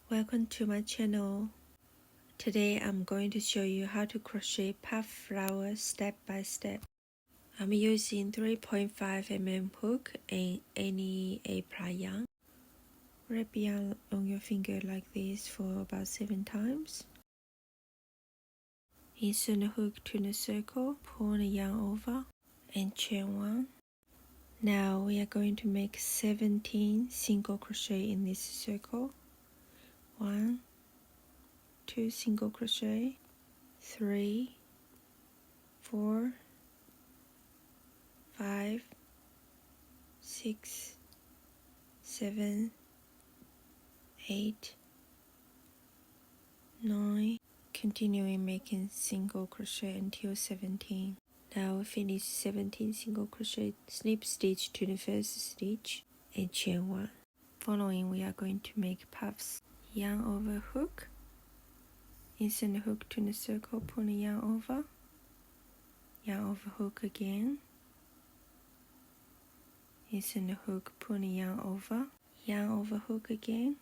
Welcome to my channel. Today I'm going to show you how to crochet puff flower step by step. I'm using 3.5 mm hook and any A-ply yarn. Wrap yarn on your finger like this for about 7 times. Insert the hook to the circle, pull the yarn over and chain 1. Now we are going to make 17 single crochet in this circle. 1, 2 single crochet, 3, 4, 5, 6, 7, 8, 9. Continuing making single crochet until 17. Now we finish 17 single crochet, snip stitch to the first stitch and chain 1. Following, we are going to make puffs. Yarn over hook, insert the hook to the circle, pull the yarn over hook again, insert the hook, pull the yarn over hook again,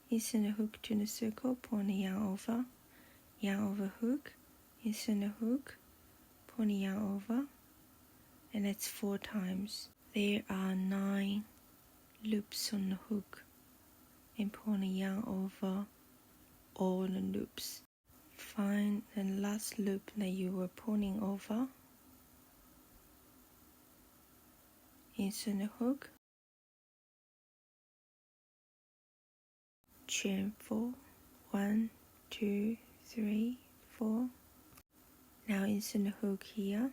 insert the hook to the circle, pull the yarn over hook, insert the hook, pull the yarn over, and that's 4 times. There are 9 loops on the hook, and pull the yarn over all the loops. Find the last loop that you were pulling over, insert the hook, chain 4, 1, 2, 3, 4. Now insert the hook here,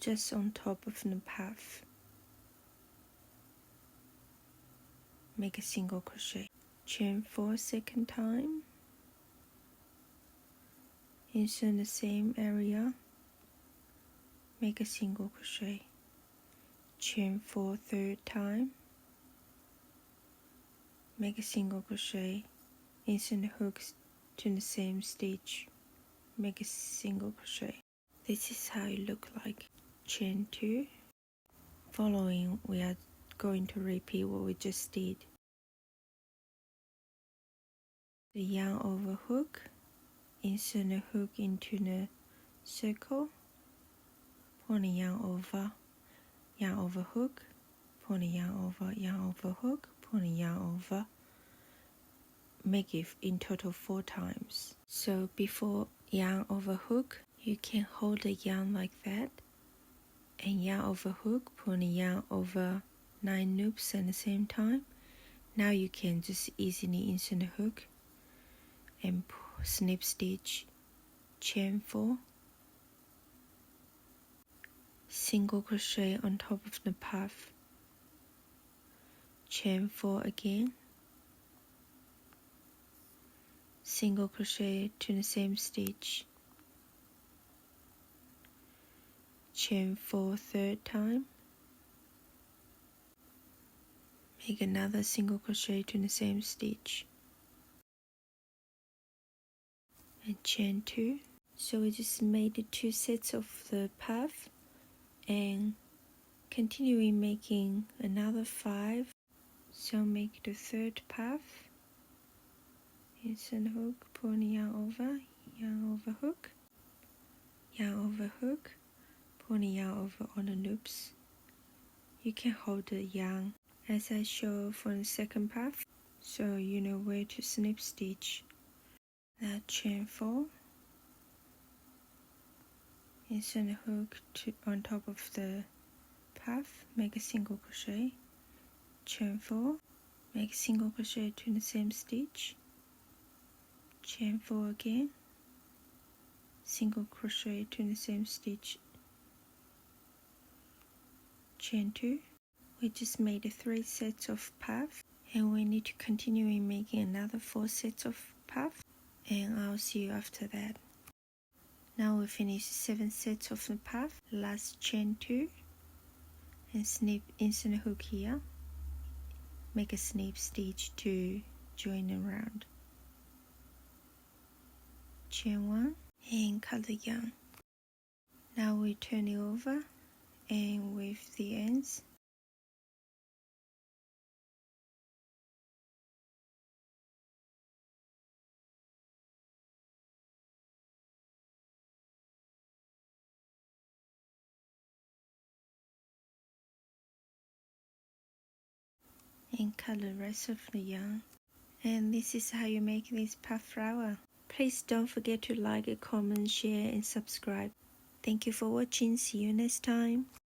just on top of the puff. Make a single crochet. Chain 4 second time. Insert the same area. Make a single crochet. Chain 4 third time. Make a single crochet. Insert the hooks to the same stitch. Make a single crochet. This is how it looks like. Chain 2. Following, we are going to repeat what we just did. The yarn over hook, insert the hook into the circle, pull the yarn over hook, pull the yarn over hook, pull the yarn over. Make it in total 4 times. So before yarn over hook, you can hold the yarn like that, and yarn over hook, pull the yarn over 9 loops at the same time. Now you can just easily insert the hook and snip stitch, chain 4, single crochet on top of the puff, chain 4 again, single crochet to the same stitch, chain 4 third time, make another single crochet to the same stitch, and chain 2. So we just made the 2 sets of the puff and continuing making another 5. So make the 3rd puff, insert hook, pull the yarn over hook, pull the yarn over all the loops. You can hold the yarn as I show for the 2nd puff, so you know where to snip stitch. Now chain 4, insert the hook on top of the puff, make a single crochet, chain 4, make a single crochet to the same stitch, chain 4 again, single crochet to the same stitch, chain 2. We just made 3 sets of puff, and we need to continue in making another 4 sets of puff, and I'll see you after that. Now we finish 7 sets of the puff, last chain 2, and snip, insert the hook here, make a snip stitch to join around, chain 1, and cut the yarn. Now we turn it over and with the ends, and cut the rest of the yarn. And this is how you make this puff flower. Please don't forget to like, comment, share and subscribe. Thank you for watching. See you next time.